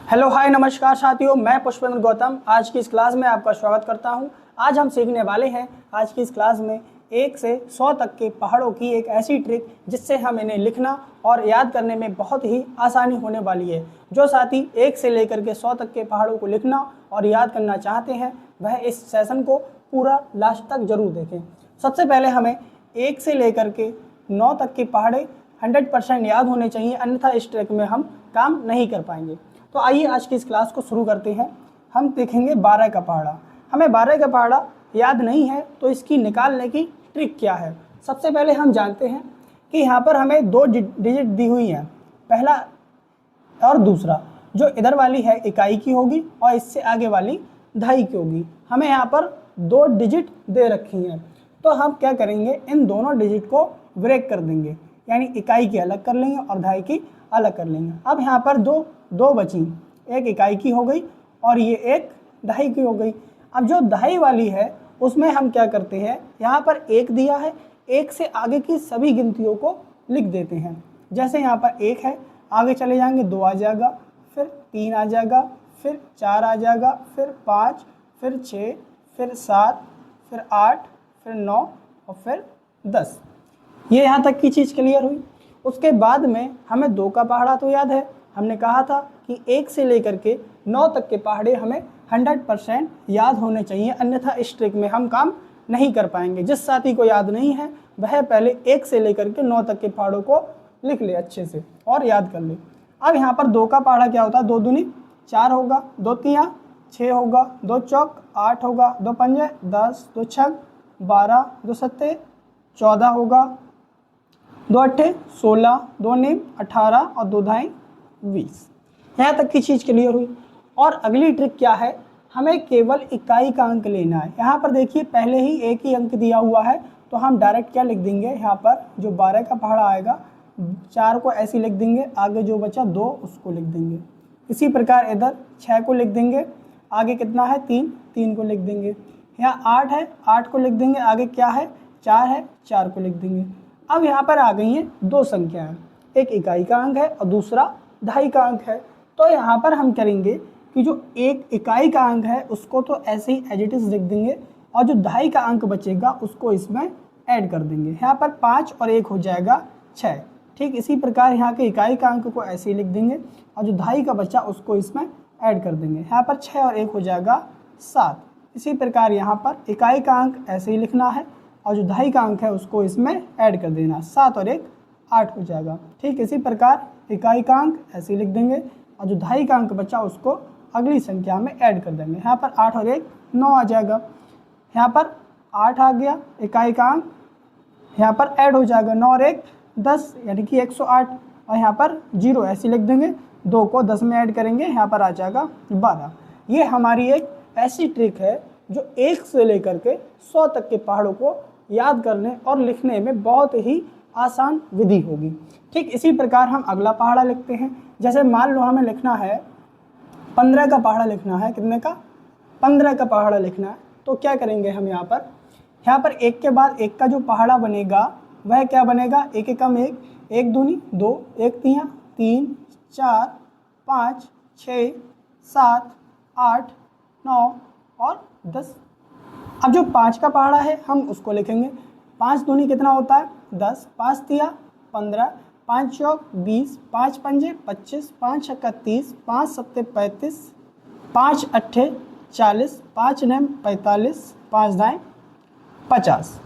Hello hi नमस्कार साथियों, मैं पुष्पेंद्र गौतम आज की इस क्लास में आपका स्वागत करता हूं। आज हम सीखने वाले हैं आज की इस क्लास में 1 से 100 तक के पहाड़ों की एक ऐसी ट्रिक जिससे हम इन्हें लिखना और याद करने में बहुत ही आसानी होने वाली है। जो साथी 1 से लेकर के 100 तक के पहाड़ों को लिखना और याद करना चाहते हैं वह इस सेशन को पूरा लास्ट तक जरूर देखें। सबसे पहले हमें 1 से लेकर के 9 तक के पहाड़े 100% याद होने चाहिए, अन्यथा इस ट्रिक में हम काम नहीं कर पाएंगे। तो आइए आज की इस क्लास को शुरू करते हैं। हम देखेंगे 12 का पहाड़ा। हमें 12 का पहाड़ा याद नहीं है तो इसकी निकालने की ट्रिक क्या है। सबसे पहले हम जानते हैं कि यहाँ पर हमें 2 डिजिट दी हुई हैं, पहला और दूसरा। जो इधर वाली है इकाई की होगी और इससे आगे वाली दहाई की होगी। हमें यहाँ पर 2 डिजिट दे रखी हैं, तो हम क्या करेंगे, इन दोनों डिजिट को ब्रेक कर देंगे, यानी इकाई की अलग कर लेंगे और दहाई की अलग कर लेंगे। अब यहाँ पर दो बची, एक इकाई की हो गई और ये एक दहाई की हो गई। अब जो दहाई वाली है उसमें हम क्या करते हैं, यहाँ पर 1 दिया है, 1 से आगे की सभी गिनतियों को लिख देते हैं। जैसे यहाँ पर 1 है, आगे चले जाएंगे 2 आ जाएगा, फिर 3 आ जाएगा, फिर 4 आ जाएगा, फिर 5, फिर 6, फिर 7, फिर 8, फिर 9 और फिर 10। ये यहाँ तक की चीज़ क्लियर हुई। उसके बाद में हमें 2 का पहाड़ा तो याद है। हमने कहा था कि 1 से लेकर के 9 तक के पहाड़े हमें 100% याद होने चाहिए, अन्यथा इस ट्रिक में हम काम नहीं कर पाएंगे। जिस साथी को याद नहीं है वह पहले 1 से लेकर के 9 तक के पहाड़ों को लिख ले अच्छे से और याद कर ले। अब यहाँ पर 2 का पहाड़ा क्या होता है, 2 दूनी 4 होगा, 2 तियाँ 6 होगा, 2 चौक 8 होगा, 2 पंजे 10, 2 छक 12, 2 सत्ते 14 होगा, 2 अट्ठे 16, 2 नीम 18 और 2 धाई 20। यहाँ तक की चीज़ क्लियर हुई। और अगली ट्रिक क्या है, हमें केवल इकाई का अंक लेना है। यहाँ पर देखिए पहले ही एक ही अंक दिया हुआ है, तो हम डायरेक्ट क्या लिख देंगे, यहाँ पर जो 12 का पहाड़ा आएगा 4 को ऐसे लिख देंगे, आगे जो बचा 2 उसको लिख देंगे। इसी प्रकार इधर 6 को लिख देंगे, आगे कितना है 3 को लिख देंगे। यहाँ 8 है, 8 को लिख देंगे, आगे क्या है 4 है, 4 को लिख देंगे। अब यहाँ पर आ गई हैं 2 संख्याएं, एक इकाई का अंक है और दूसरा दहाई का अंक है। तो यहाँ पर हम करेंगे कि जो एक इकाई का अंक है उसको तो ऐसे ही एज इट इज लिख देंगे और जो दहाई का अंक बचेगा उसको इसमें ऐड कर देंगे। यहाँ पर 5 और 1 हो जाएगा 6। ठीक इसी प्रकार यहाँ के इकाई का अंक को ऐसे ही लिख देंगे और जो दहाई का बचा उसको इसमें ऐड कर देंगे। यहाँ पर 6 और 1 हो जाएगा 7। इसी प्रकार यहाँ पर इकाई का अंक ऐसे ही लिखना है और जो दहाई का अंक है उसको इसमें ऐड कर देना, 7 और 1 8 हो जाएगा। ठीक इसी प्रकार इकाई का अंक ऐसे ही लिख देंगे और जो दहाई का अंक बचा उसको अगली संख्या में ऐड कर देंगे। यहाँ पर 8 और 1 9 आ जाएगा। यहाँ पर 8 आ गया, इकाई का अंक यहाँ पर ऐड हो जाएगा, 9 और 1 10 यानी कि 108 और यहाँ पर 0 ऐसे लिख देंगे, 2 को 10 में ऐड करेंगे, यहाँ पर आ जाएगा 12। ये हमारी एक ऐसी ट्रिक है जो 1 से लेकर के 100 तक के पहाड़ों को याद करने और लिखने में बहुत ही आसान विधि होगी। ठीक इसी प्रकार हम अगला पहाड़ा लिखते हैं। जैसे मान लो हमें लिखना है 15 का पहाड़ा लिखना है, कितने का 15 का पहाड़ा लिखना है। तो क्या करेंगे हम यहाँ पर 1 के बाद 1 का जो पहाड़ा बनेगा वह क्या बनेगा, 1 एकम 1, 1 दूनी 2, 1 तियाँ 3, 4, 5, 6, 7, 8, 9 और 10। अब जो 5 का पहाड़ा है हम उसको लिखेंगे, 5 दूनी कितना होता है 10, 5 तिया 15, 5 चौक 20, 5 पंजे 25, 5 छक्का 30, 5 सत्ते 35, 5 अट्ठे 40, 5 नम 45, 5 दाएँ 50।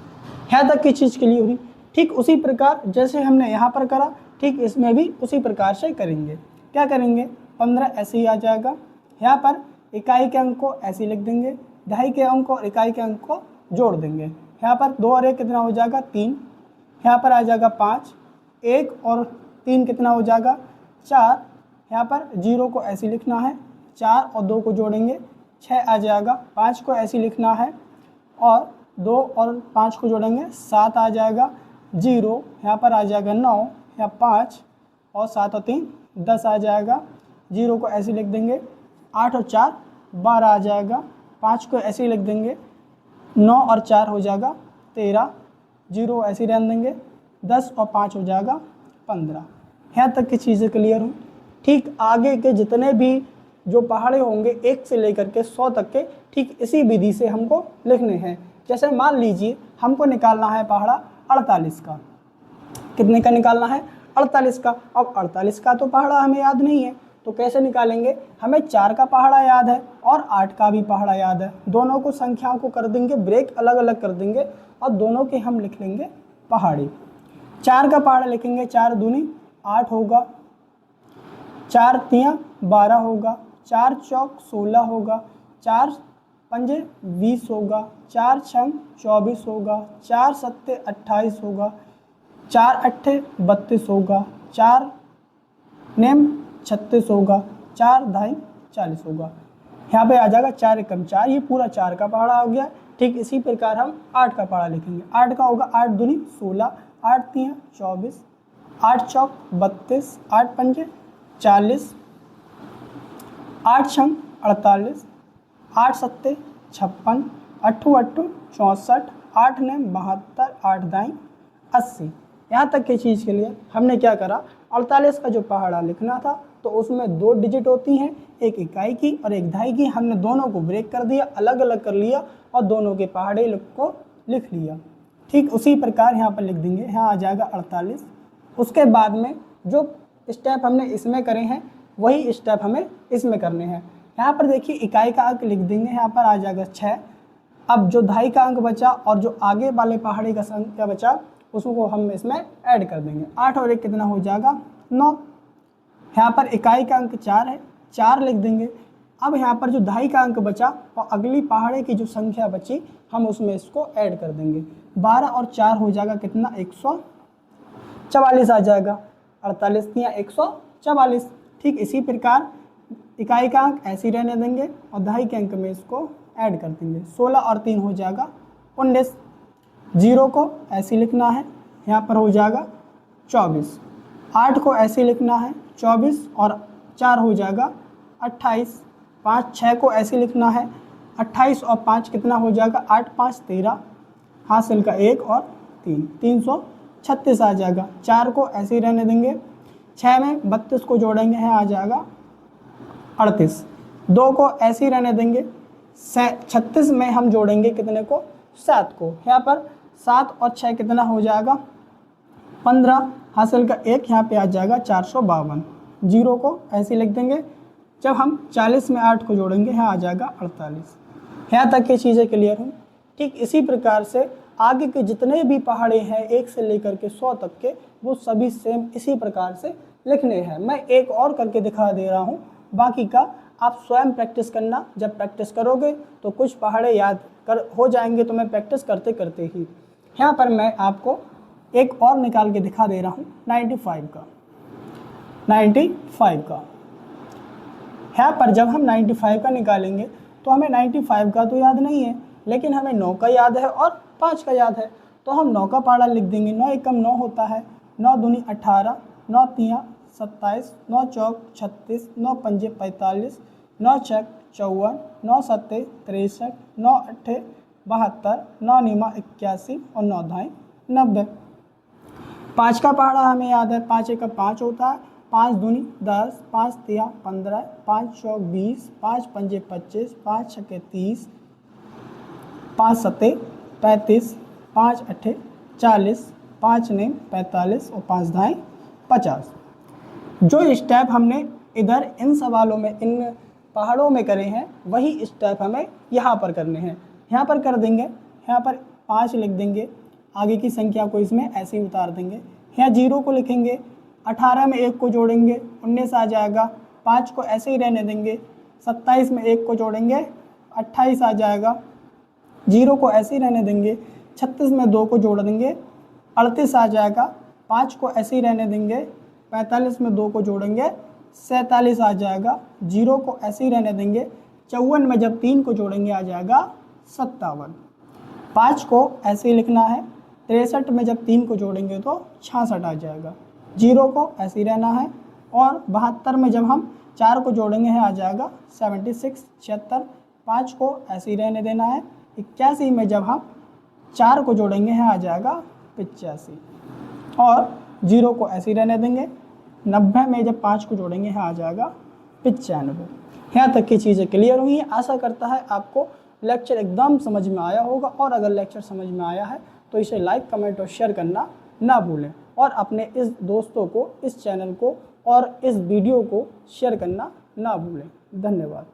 यहाँ तक की चीज़ क्लियर हुई। ठीक उसी प्रकार जैसे हमने यहाँ पर करा, ठीक इसमें भी उसी प्रकार से करेंगे। क्या करेंगे, 15 ऐसे ही आ जाएगा। यहाँ पर इकाई के अंक को ऐसे ही लिख देंगे, दहाई के अंक और इकाई के अंक को जोड़ देंगे। यहाँ पर 2 और 1 कितना हो जाएगा 3, यहाँ पर आ जाएगा 5, 1 और 3 कितना हो जाएगा 4, यहाँ पर 0 को ऐसे लिखना है, 4 और 2 को जोड़ेंगे 6 आ जाएगा, 5 को ऐसे लिखना है और 2 और 5 को जोड़ेंगे 7 आ जाएगा, 0 यहाँ पर आ जाएगा 9, यहाँ 5 और 7 और 3 10 आ जाएगा, 0 को ऐसे लिख देंगे, 8 और 4 12 आ जाएगा, 5 को ऐसे ही लिख देंगे, 9 और 4 हो जाएगा 13, 0 ऐसे ही रहने देंगे, 10 और 5 हो जाएगा 15। यहाँ तक की चीज़ें क्लियर हुई। ठीक आगे के जितने भी जो पहाड़े होंगे 1 से लेकर के 100 तक के, ठीक इसी विधि से हमको लिखने हैं। जैसे मान लीजिए हमको निकालना है पहाड़ा 48 का। कितने का निकालना है? 48 का। अब 48 का तो पहाड़ा हमें याद नहीं है, तो कैसे निकालेंगे? हमें 4 का पहाड़ा याद है और 8 का भी पहाड़ा याद है। दोनों को संख्याओं को कर देंगे ब्रेक, अलग अलग कर देंगे और दोनों के हम लिख लेंगे पहाड़ी। 4 का पहाड़ा लिखेंगे, 4 दूनी 8 होगा, 4 तियाँ 12 होगा, 4 चौक 16 होगा, 4 पंजे 20 होगा, 4 छम 24 होगा, 4 सत्ते 28 होगा, 4 अट्ठे 32 होगा, 4 नेम 36 होगा, 4 ढाई 40 होगा। यहाँ पे आ जाएगा 4 एकम 4, ये पूरा 4 का पहाड़ा हो गया। ठीक इसी प्रकार हम 8 का पहाड़ा लिखेंगे। 8 का होगा 8 दूनी 16, 8 तियाँ 24, 8 चौक 32, 8 पंजे 40, 8 छम 48, 8 सत्ते 56, 8 अट्ठू 64, 8 नेम 72, 8 दाई 80। यहाँ तक की चीज़ के लिए हमने क्या करा, 48 का जो पहाड़ा लिखना था तो उसमें 2 डिजिट होती हैं, एक इकाई की और एक दहाई की। हमने दोनों को ब्रेक कर दिया, अलग अलग कर लिया और दोनों के पहाड़े को लिख लिया। ठीक उसी प्रकार यहाँ पर लिख देंगे। यहाँ आ जाएगा 48। उसके बाद में जो स्टेप हमने इसमें करे हैं वही स्टेप हमें इसमें करने हैं। यहाँ पर देखिए इकाई का अंक लिख देंगे, यहाँ पर आ जाएगा 6। अब जो दहाई का अंक बचा और जो आगे वाले पहाड़े का संख्या बचा उसको हम इसमें ऐड कर देंगे। 8 और 1 कितना हो जाएगा? 9। यहाँ पर इकाई का अंक 4 है, 4 लिख देंगे। अब यहाँ पर जो दहाई का अंक बचा और अगली पहाड़े की जो संख्या बची हम उसमें इसको ऐड कर देंगे। 12 और 4 हो जाएगा कितना? 144 आ जाएगा। 48 या 144। ठीक इसी प्रकार इकाई का अंक ऐसे ही रहने देंगे और दहाई के अंक में इसको ऐड कर देंगे। 16 और 3 हो जाएगा 19। 0 को ऐसे लिखना है, यहाँ पर हो जाएगा 24। 8 को ऐसे लिखना है 24 और 4 हो जाएगा 28। 5 6 को ऐसे लिखना है 28 और 5 कितना हो जाएगा? 8 5 13, हासिल का 1 और 3 336 आ जाएगा। 4 को ऐसे ही रहने देंगे। 6 में 32 को जोड़ेंगे, है आ जाएगा 38। 2 को ऐसे ही रहने देंगे। 36 में हम जोड़ेंगे कितने को? 7 को। यहाँ पर 7 और 6 कितना हो जाएगा? 15, हासिल का 1, यहाँ पे आ जाएगा 452। 0 को ऐसे लिख देंगे। जब हम 40 में 8 को जोड़ेंगे यहाँ आ जाएगा 48। यहाँ तक की चीज़ें क्लियर हुई। ठीक इसी प्रकार से आगे के जितने भी पहाड़े हैं 1 से लेकर के 100 तक के, वो सभी सेम इसी प्रकार से लिखने हैं। मैं एक और करके दिखा दे रहा हूँ, बाकी का आप स्वयं प्रैक्टिस करना। जब प्रैक्टिस करोगे तो कुछ पहाड़े याद हो जाएंगे, तो मैं प्रैक्टिस करते करते ही। यहाँ पर मैं आपको एक और निकाल के दिखा दे रहा हूँ 95 का। 95 का यहाँ पर जब हम 95 का निकालेंगे तो हमें 95 का तो याद नहीं है, लेकिन हमें 9 का याद है और 5 का याद है। तो हम 9 का पहाड़ा लिख देंगे। 9 एकम 9 होता है, 9 दूनी 18, 9 तियाँ 27, 9 चौक 36, 9 पंजे 45, 9 छक 54, 9 सत्ते 63, 9 अट्ठे 72, 9 नीमा 81 और 9 धाई 90। 5 का पहाड़ा हमें याद है। 5 एकम 5 होता है, 5 दूनी 10, 5 तिया 15, 5 चौक 20, 5 पंजे 25, 5 छक्के 30, 5 सत्ते 35, 5 अट्ठे 40, 5 नेम 45 और 5 धाई 50। जो स्टेप हमने इधर इन सवालों में, इन पहाड़ों में करे हैं, वही स्टेप हमें यहाँ पर करने हैं। यहाँ पर कर देंगे। यहाँ पर 5 लिख देंगे, आगे की संख्या को इसमें ऐसे ही उतार देंगे। यहाँ 0 को लिखेंगे, 18 में 1 को जोड़ेंगे 19 आ जाएगा। 5 को ऐसे ही रहने देंगे। 27 में 1 को जोड़ेंगे 28 आ जाएगा। 0 को ऐसे ही रहने देंगे। 36 में 2 को जोड़ देंगे 38 आ जाएगा। 5 को ऐसे ही रहने देंगे। 45 में 2 को जोड़ेंगे 47 आ जाएगा। 0 को ऐसे ही रहने देंगे। 54 में जब 3 को जोड़ेंगे आ जाएगा 57। 5 को ऐसे ही लिखना है। 63 में जब 3 को जोड़ेंगे तो 66 आ जाएगा। 0 को ऐसे ही रहना है और 72 में जब हम 4 को जोड़ेंगे है आ जाएगा 76। 76 5 को ऐसे ही रहने देना है। 81 में जब हम 4 को जोड़ेंगे है आ जाएगा 85 और 0 को ऐसे ही रहने देंगे। 90 में जब 5 को जोड़ेंगे है आ जाएगा 95। यहाँ तक की चीज़ें क्लियर हुई हैं। आशा करता है आपको लेक्चर एकदम समझ में आया होगा, और अगर लेक्चर समझ में आया है तो इसे लाइक, कमेंट और शेयर करना ना भूलें, और अपने इस दोस्तों को, इस चैनल को और इस वीडियो को शेयर करना ना भूलें। धन्यवाद।